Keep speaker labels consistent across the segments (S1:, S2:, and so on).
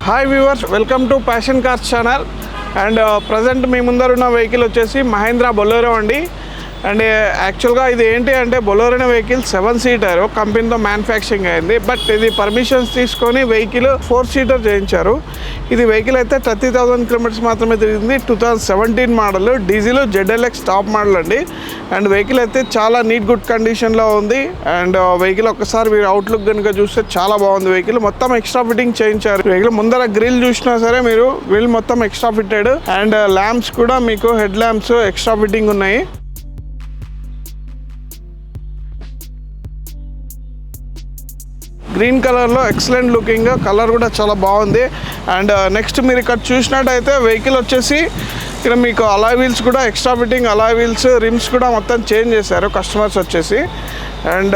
S1: Hi viewers, welcome to passion cars channel. And present మీ ముందర ఉన్న వెహికల్ వచ్చేసి మహేంద్రా బొలెరో అండి. అండ్ యాక్చువల్గా ఇది ఏంటి అంటే బొలెరో అనే వెహికల్ 7 సీటర్ కంపెనీతో మ్యానుఫ్యాక్చరింగ్ అయింది. బట్ ఇది పర్మిషన్స్ తీసుకొని వెహికల్ 4 సీటర్ చేయించారు. ఇది వెహికల్ అయితే 30,000 కిలోమీటర్స్ మాత్రమే తిరిగింది. 2017 model, diesel ZLX top model అండి. అండ్ వెహికల్ అయితే చాలా నీట్ గుడ్ కండిషన్లో ఉంది. అండ్ వెహికల్ ఒక్కసారి మీరు అవుట్లుక్ కనుక చూస్తే చాలా బాగుంది. వెహికల్ మొత్తం ఎక్స్ట్రా ఫిట్టింగ్ చేయించారు. వెహికల్ ముందర గ్రిల్ చూసినా సరే మీరు గ్రిల్ మొత్తం ఎక్స్ట్రా ఫిట్టెడ్. అండ్ ల్యాంప్స్ కూడా మీకు హెడ్ ల్యాంప్స్ ఎక్స్ట్రా ఫిట్టింగ్ ఉన్నాయి. గ్రీన్ కలర్లో ఎక్సలెంట్ లుకింగ్, కలర్ కూడా చాలా బాగుంది. అండ్ నెక్స్ట్ మీరు ఇక్కడ చూసినట్టయితే వెహికల్ వచ్చేసి ఇక్కడ మీకు అలాయ్ వీల్స్ కూడా extra fitting, alloy wheels, RIMS కూడా మొత్తం చేంజ్ చేశారు కస్టమర్స్ వచ్చేసి. అండ్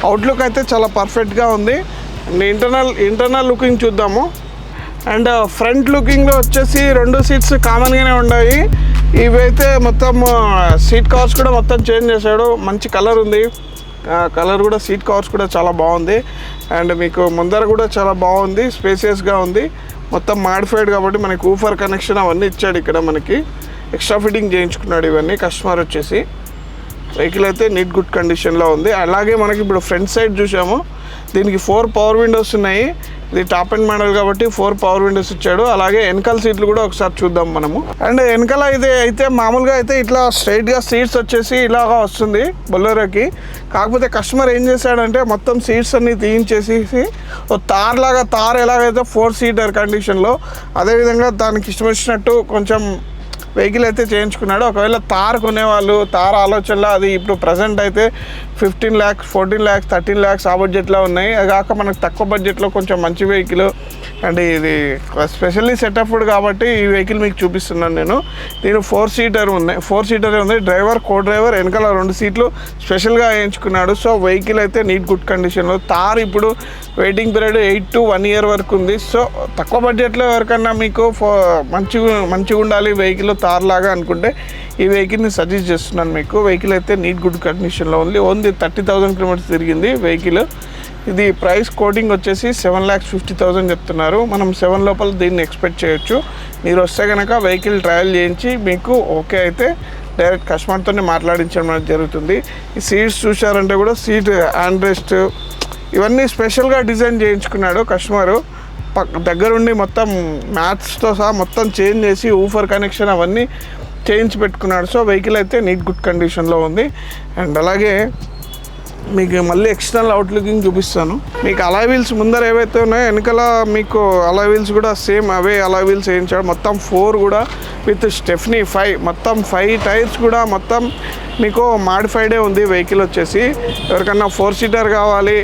S1: అవుట్లుక్ అయితే చాలా పర్ఫెక్ట్గా ఉంది. అండ్ ఇంటర్నల్ లుకింగ్ చూద్దాము. అండ్ ఫ్రంట్ లుకింగ్లో వచ్చేసి 2 సీట్స్ కామన్గానే ఉన్నాయి. ఇవైతే మొత్తం సీట్ కవర్స్ కూడా మొత్తం చేంజ్ చేశాడు. మంచి కలర్ ఉంది. కలర్ కూడా, సీట్ కవర్స్ కూడా చాలా బాగుంది. అండ్ మీకు ముందర కూడా చాలా బాగుంది, స్పేసియస్గా ఉంది. మొత్తం మాడిఫైడ్ కాబట్టి మనకి ఊఫర్ కనెక్షన్ అవన్నీ ఇచ్చాడు. ఇక్కడ మనకి ఎక్స్ట్రా ఫిట్టింగ్ చేయించుకున్నాడు ఇవన్నీ కస్టమర్ వచ్చేసి. వెహికల్ అయితే నీట్ గుడ్ కండిషన్లో ఉంది. అలాగే మనకి ఇప్పుడు ఫ్రంట్ సైడ్ చూసాము, దీనికి 4 పవర్ విండోస్ ఉన్నాయి. ఇది టాప్ అండ్ మోడల్ కాబట్టి 4 పవర్ విండోస్ ఇచ్చాడు. అలాగే వెనకాల సీట్లు కూడా ఒకసారి చూద్దాం మనము. అండ్ వెనకాల ఇది అయితే మామూలుగా అయితే ఇట్లా స్ట్రైట్గా సీట్స్ వచ్చేసి ఇలాగా వస్తుంది బొలెరోకి. కాకపోతే కస్టమర్ ఏం చేశాడంటే మొత్తం సీట్స్ అన్ని తీయించేసి తార్ ఎలాగైతే 4 సీటర్ కండిషన్లో అదేవిధంగా దానికి ఇష్టం వచ్చినట్టు కొంచెం వెహికల్ అయితే చేయించుకున్నాడు. ఒకవేళ తార్ కొనేవాళ్ళు, తార్ ఆలోచనలో అది ఇప్పుడు ప్రజెంట్ అయితే 15 lakhs, 14 lakhs, 13 lakhs ఆ బడ్జెట్లో ఉన్నాయి. అది కాక మనకు తక్కువ బడ్జెట్లో కొంచెం మంచి వెహికల్. అండ్ ఇది స్పెషల్లీ సెటప్డ్ కాబట్టి ఈ వెహికల్ మీకు చూపిస్తున్నాను నేను. దీని 4 సీటర్ ఉంది. డ్రైవర్, కో డ్రైవర్, వెనకాల 2 సీట్లు స్పెషల్గా వేయించుకున్నాడు. సో వెహికల్ అయితే నీట్ గుడ్ కండిషన్లో. తార్ ఇప్పుడు వెయిటింగ్ పీరియడ్ 8 to 1 year వరకు ఉంది. సో తక్కువ బడ్జెట్లో ఎవరికన్నా మీకు మంచిగా ఉండాలి వెహికల్ తార్ లాగా అనుకుంటే ఈ వెహికల్ని సజెస్ట్ చేస్తున్నాను మీకు. వెహికల్ అయితే నీట్ గుడ్ కండిషన్లో ఉంది. ఓన్లీ 30,000 కిలోమీటర్స్ తిరిగింది వెహికల్. ఇది ప్రైస్ కోటింగ్ వచ్చేసి 7,50,000 చెప్తున్నారు. మనం 7 లోపల దీన్ని ఎక్స్పెక్ట్ చేయొచ్చు. మీరు వస్తే కనుక వెహికల్ ట్రయల్ చేయించి మీకు ఓకే అయితే డైరెక్ట్ కస్టమర్తోనే మాట్లాడించడం అనేది జరుగుతుంది. ఈ సీట్స్ చూసారంటే కూడా సీట్ హ్యాండ్ రెస్ట్ ఇవన్నీ స్పెషల్గా డిజైన్ చేయించుకున్నాడు కస్టమరు. దగ్గరుండి మొత్తం మ్యాట్స్తో సహా మొత్తం చేంజ్ చేసి ఊఫర్ కనెక్షన్ అవన్నీ చేయించి పెట్టుకున్నాడు. సో వెహికల్ అయితే నీట్ గుడ్ కండిషన్లో ఉంది. అండ్ అలాగే మీకు మళ్ళీ ఎక్స్టర్నల్ అవుట్లుకింగ్ చూపిస్తాను. మీకు అలాయ్ వీల్స్ ముందర ఏవైతే ఉన్నాయో వెనకాల మీకు అలాయ్ వీల్స్ కూడా సేమ్ అవే అలాయ్ వీల్స్ వేయించాడు. మొత్తం 4 కూడా విత్ స్టెఫ్నీ 5, మొత్తం 5 టైర్స్ కూడా మొత్తం మీకు మాడిఫైడే ఉంది వెహికల్ వచ్చేసి. ఎవరికన్నా 4 సీటర్ కావాలి,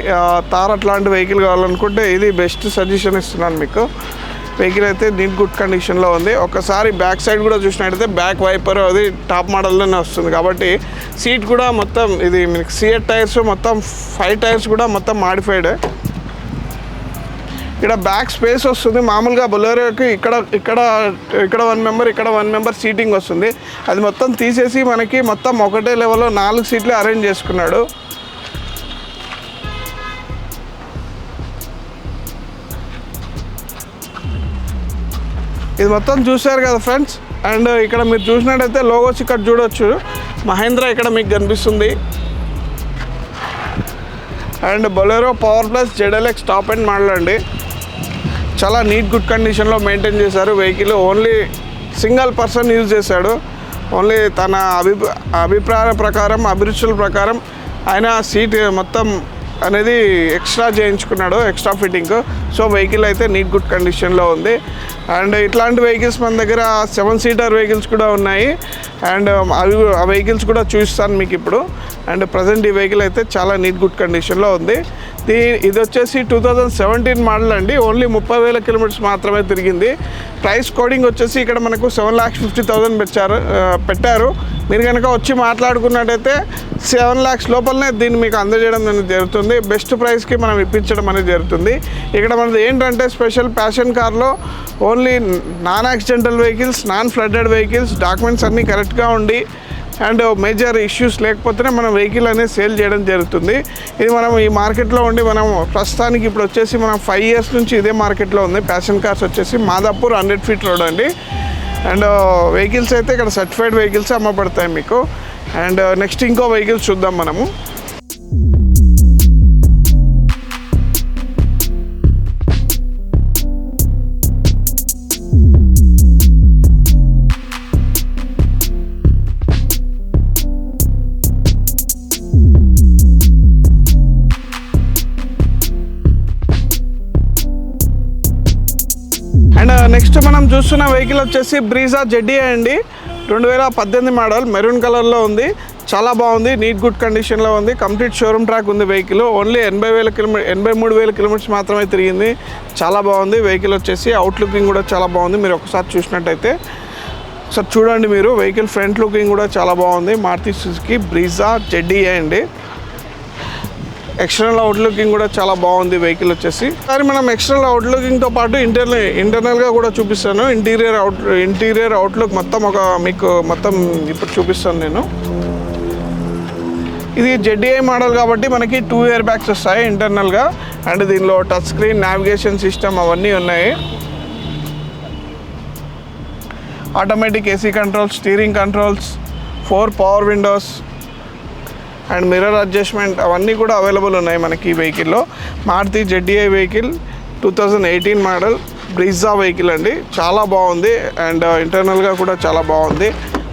S1: తార్ అట్లాంటి వెహికల్ కావాలనుకుంటే ఇది బెస్ట్ సజెషన్ ఇస్తున్నాను మీకు. వెహికల్ అయితే నీట్ గుడ్ కండిషన్లో ఉంది. ఒకసారి బ్యాక్ సైడ్ కూడా చూసినట్టయితే బ్యాక్ వైపర్ అది టాప్ మోడల్లోనే వస్తుంది కాబట్టి సీట్ కూడా మొత్తం ఇది మీకు సిఎట్ టైర్స్ మొత్తం 5 టైర్స్ కూడా మొత్తం మాడిఫైడ్. ఇక్కడ బ్యాక్ స్పేస్ వస్తుంది. మామూలుగా బొలెరోకి ఇక్కడ 1 మెంబర్, ఇక్కడ 1 మెంబర్ సీటింగ్ వస్తుంది. అది మొత్తం తీసేసి మనకి మొత్తం ఒకటే లెవెల్లో 4 సీట్లు అరేంజ్ చేసుకున్నాడు. ఇది మొత్తం చూశారు కదా ఫ్రెండ్స్. అండ్ ఇక్కడ మీరు చూసినట్టయితే లోగోస్ ఇక్కడ చూడొచ్చు, మహేంద్రా ఇక్కడ మీకు కనిపిస్తుంది. And Bolero power plus ZLX top and model అండి. చాలా నీట్ గుడ్ కండిషన్లో మెయింటైన్ చేశారు vehicle. Only single person use చేశాడు. ఓన్లీ తన అభిప్రాయ ప్రకారం, అభిరుచుల ప్రకారం ఆయన సీట్ మొత్తం అనేది ఎక్స్ట్రా చేయించుకున్నాడు, ఎక్స్ట్రా ఫిట్టింగ్. సో వెహికల్ అయితే నీట్ గుడ్ కండిషన్లో ఉంది. అండ్ ఇట్లాంటి వెహికల్స్ మన దగ్గర 7 సీటర్ వెహికల్స్ కూడా ఉన్నాయి. అండ్ ఆ వెహికల్స్ కూడా చూపిస్తాను మీకు ఇప్పుడు. అండ్ ప్రజెంట్ ఈ వెహికల్ అయితే చాలా నీట్ గుడ్ కండిషన్లో ఉంది. ఇది వచ్చేసి 2017 మోడల్ అండి. ఓన్లీ 30,000 కిలోమీటర్స్ మాత్రమే తిరిగింది. ప్రైస్ కోడింగ్ వచ్చేసి ఇక్కడ మనకు 7,50,000 పెట్టారు. మీరు కనుక వచ్చి మాట్లాడుకున్నట్టయితే 7 lakhs లోపలనే దీన్ని మీకు అందజేయడం అనేది జరుగుతుంది. బెస్ట్ ప్రైస్కి మనం ఇప్పించడం అనేది జరుగుతుంది. ఇక్కడ మనది ఏంటంటే స్పెషల్ ప్యాషన్ కార్లో only non accidental vehicles, non flooded vehicles, documents అన్నీ కరెక్ట్గా ఉండి అండ్ మేజర్ ఇష్యూస్ లేకపోతేనే మనం వెహికల్ అనేది సేల్ చేయడం జరుగుతుంది. ఇది మనం ఈ మార్కెట్లో ఉండి మనం ప్రస్తుతానికి ఇప్పుడు వచ్చేసి మనం 5 years నుంచి ఇదే మార్కెట్లో ఉంది. ప్యాషన్ కార్స్ వచ్చేసి మాదాపూర్ 100 feet రోడ్ అండి. అండ్ వెహికల్స్ అయితే ఇక్కడ సర్టిఫైడ్ వెహికల్స్ అమ్మబడతాయి మీకు. అండ్ నెక్స్ట్ ఇంకో వెహికల్స్ చూద్దాం మనము. అండ్ నెక్స్ట్ మనం చూస్తున్న వెహికల్ వచ్చేసి బ్రీజా ZDI అండి. 2018 మోడల్, మెరూన్ కలర్లో ఉంది. చాలా బాగుంది, నీట్ గుడ్ కండిషన్లో ఉంది. కంప్లీట్ షోరూమ్ ట్రాక్ ఉంది వెహికల్. ఓన్లీ 83,000 కిలోమీటర్స్ మాత్రమే తిరిగింది. చాలా బాగుంది వెహికల్ వచ్చేసి. అవుట్ లుకింగ్ కూడా చాలా బాగుంది. మీరు ఒకసారి చూసినట్టయితే ఒకసారి చూడండి మీరు. వెహికల్ ఫ్రంట్ లుకింగ్ కూడా చాలా బాగుంది. మారుతి సుజుకి బ్రీజా ZDI అండి. ఎక్స్టర్నల్ అవుట్ లుకింగ్ కూడా చాలా బాగుంది వెహికల్ వచ్చేసి. కానీ మనం ఎక్స్టర్నల్ అవుట్ లుకింగ్తో పాటు ఇంటర్నల్గా కూడా చూపిస్తాను. ఇంటీరియర్ అవుట్లుక్ మొత్తం మీకు మొత్తం ఇప్పుడు చూపిస్తాను నేను. ఇది ZDI మోడల్ కాబట్టి మనకి 2 air bags వస్తాయి ఇంటర్నల్గా. అండ్ దీనిలో టచ్ స్క్రీన్, నావిగేషన్ సిస్టమ్ అవన్నీ ఉన్నాయి. Automatic AC controls, steering controls, 4 power windows and mirror adjustment అవన్నీ కూడా అవైలబుల్ ఉన్నాయి మనకి ఈ వెహికల్లో. Maruti ZDI vehicle 2018 model Brezza vehicle అండి. చాలా బాగుంది అండ్ ఇంటర్నల్గా కూడా చాలా బాగుంది.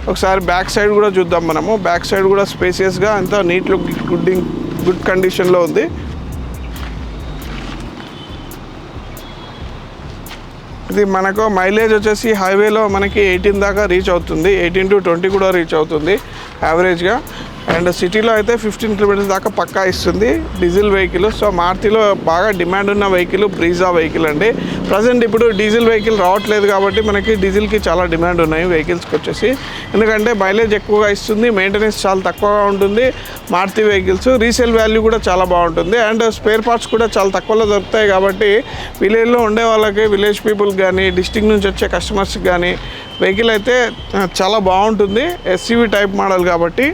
S1: ఒకసారి బ్యాక్ సైడ్ కూడా చూద్దాం మనము. బ్యాక్ సైడ్ కూడా స్పేసియస్గా అంతా నీట్ లుక్, గుడ్ కండిషన్లో ఉంది. ఇది మనకు మైలేజ్ వచ్చేసి హైవేలో మనకి 18 దాకా రీచ్ అవుతుంది. 18 to 20 కూడా రీచ్ అవుతుంది యావరేజ్గా. అండ్ సిటీలో అయితే 15 kilometers దాకా పక్కా ఇస్తుంది డీజిల్ వెహికల్. సో మారుతిలో బాగా డిమాండ్ ఉన్న వెహికల్ బ్రీజా వెహికల్ అండి. ప్రజెంట్ ఇప్పుడు డీజిల్ వెహికల్ రావట్లేదు కాబట్టి మనకి డీజిల్కి చాలా డిమాండ్ ఉన్నాయి వెహికల్స్కి వచ్చేసి. ఎందుకంటే మైలేజ్ ఎక్కువగా ఇస్తుంది, మెయింటెనెన్స్ చాలా తక్కువగా ఉంటుంది మారుతి వెహికల్స్. రీసేల్ వాల్యూ కూడా చాలా బాగుంటుంది. అండ్ స్పేర్ పార్ట్స్ కూడా చాలా తక్కువలో దొరుకుతాయి కాబట్టి విలేజ్లో ఉండే వాళ్ళకి, విలేజ్ పీపుల్కి కానీ, డిస్ట్రిక్ట్ నుంచి వచ్చే కస్టమర్స్కి కానీ వెహికల్ అయితే చాలా బాగుంటుంది. SUV టైప్ మోడల్ కాబట్టి.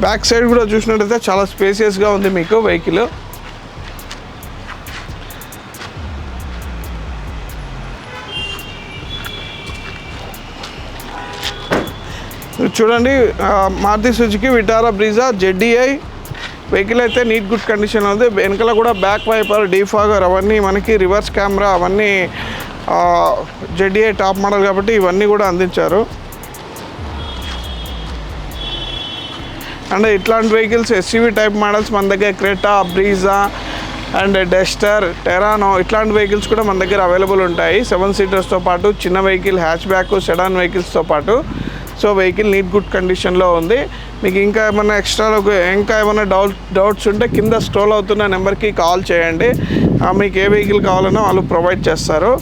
S1: బ్యాక్ సైడ్ కూడా చూసినట్టయితే చాలా స్పేసియస్గా ఉంది మీకు వెహికల్. చూడండి, Maruti Suzuki Vitara Brezza ZDI vehicle అయితే నీట్ గుడ్ కండిషన్లో ఉంది. వెనకాల కూడా బ్యాక్ వైపర్, డీఫాగర్ అవన్నీ మనకి, రివర్స్ కెమెరా అవన్నీ ZDI టాప్ మోడల్ కాబట్టి ఇవన్నీ కూడా అందించారు. అండ్ ఇట్లాంటి వెహికల్స్ SUV టైప్ మోడల్స్ మన దగ్గర క్రెటా, బ్రీజా అండ్ డస్టర్, టెరానో ఇట్లాంటి వెహికల్స్ కూడా మన దగ్గర అవైలబుల్ ఉంటాయి. 7 seatersతో పాటు చిన్న వెహికల్, హ్యాచ్ బ్యాక్, సెడాన్ వెహికల్స్తో పాటు. సో వెహికల్ నీట్ గుడ్ కండిషన్లో ఉంది. మీకు ఇంకా ఏమైనా డౌట్స్ ఉంటే కింద స్క్రోల్ అవుతున్న నెంబర్కి కాల్ చేయండి. మీకు ఏ వెహికల్ కావాలన్నా వాళ్ళు ప్రొవైడ్ చేస్తారు.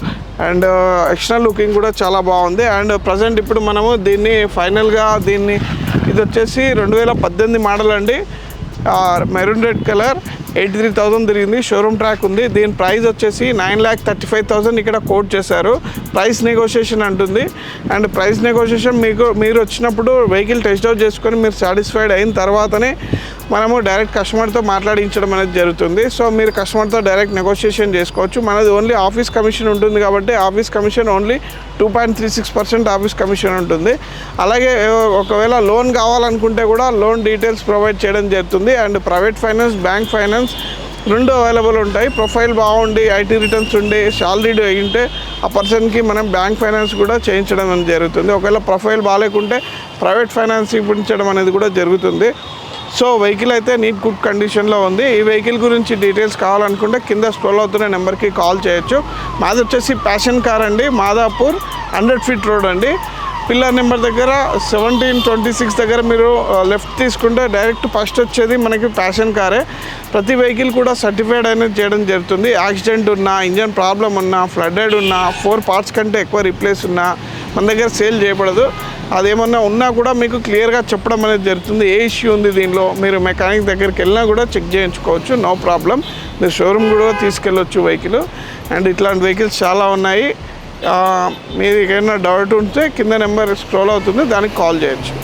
S1: అండ్ ఎక్స్టర్నల్ లుకింగ్ కూడా చాలా బాగుంది. అండ్ ప్రజెంట్ ఇప్పుడు మనము ఫైనల్గా ఇది వచ్చేసి 2018 మోడల్ అండి. మెరూన్ రెడ్ కలర్, 83,000 తిరిగింది. షోరూమ్ ట్రాక్ ఉంది. దీని ప్రైస్ వచ్చేసి 9,35,000 ఇక్కడ కోట్ చేశారు. ప్రైస్ నెగోషియేషన్ అంటుంది. అండ్ ప్రైస్ నెగోషియేషన్ మీరు వచ్చినప్పుడు వెహికల్ టెస్ట్ అవుట్ చేసుకొని మీరు సాటిస్ఫైడ్ అయిన తర్వాతనే మనము డైరెక్ట్ కస్టమర్తో మాట్లాడించడం అనేది జరుగుతుంది. సో మీరు కస్టమర్తో డైరెక్ట్ నెగోషియేషన్ చేసుకోవచ్చు. మనది ఓన్లీ ఆఫీస్ కమిషన్ ఉంటుంది కాబట్టి office commission only 2.36% office commission ఉంటుంది. అలాగే ఒకవేళ లోన్ కావాలనుకుంటే కూడా లోన్ డీటెయిల్స్ ప్రొవైడ్ చేయడం జరుగుతుంది. And private finance, bank finance రెండు అవైలబుల్ ఉంటాయి. ప్రొఫైల్ బాగుండి, ఐటీ రిటర్న్స్ ఉండి, సాలరీడ్ అయ్యింటే ఆ పర్సన్కి మనం బ్యాంక్ ఫైనాన్స్ కూడా చేయించడం అనేది జరుగుతుంది. ఒకవేళ ప్రొఫైల్ బాగాలేకుంటే ప్రైవేట్ ఫైనాన్స్ ఇప్పించడం అనేది కూడా జరుగుతుంది. సో వెహికల్ అయితే నీట్ గుడ్ కండిషన్లో ఉంది. ఈ వెహికల్ గురించి డీటెయిల్స్ కావాలనుకుంటే కింద స్క్రోల్ అవుతున్న నెంబర్కి కాల్ చేయొచ్చు. మాది వచ్చేసి ప్యాషన్ కార్ అండి. మాదాపూర్ 100 feet రోడ్ అండి. పిల్లర్ నెంబర్ దగ్గర 1726 దగ్గర మీరు లెఫ్ట్ తీసుకుంటే డైరెక్ట్ ఫస్ట్ వచ్చేది మనకి ప్యాషన్ కారే. ప్రతి వెహికల్ కూడా సర్టిఫైడ్ అనేది చేయడం జరుగుతుంది. యాక్సిడెంట్ ఉన్నా, ఇంజన్ ప్రాబ్లం ఉన్నా, ఫ్లడ్డెడ్ ఉన్నా, 4 parts కంటే ఎక్కువ రీప్లేస్ ఉన్నా మన దగ్గర సేల్ చేయబడదు. అదేమన్నా ఉన్నా కూడా మీకు క్లియర్గా చెప్పడం అనేది జరుగుతుంది. ఏ ఇష్యూ ఉంది దీనిలో మీరు మెకానిక్ దగ్గరికి వెళ్ళినా కూడా చెక్ చేయించుకోవచ్చు, నో ప్రాబ్లం. మీరు షోరూమ్ కూడా తీసుకెళ్ళొచ్చు వెహికల్. అండ్ ఇట్లాంటి వెహికల్స్ చాలా ఉన్నాయి. మీకు ఏమైనా డౌట్ ఉంటే కింద నెంబర్ స్క్రోల్ అవుతుంది, దానికి కాల్ చేయొచ్చు.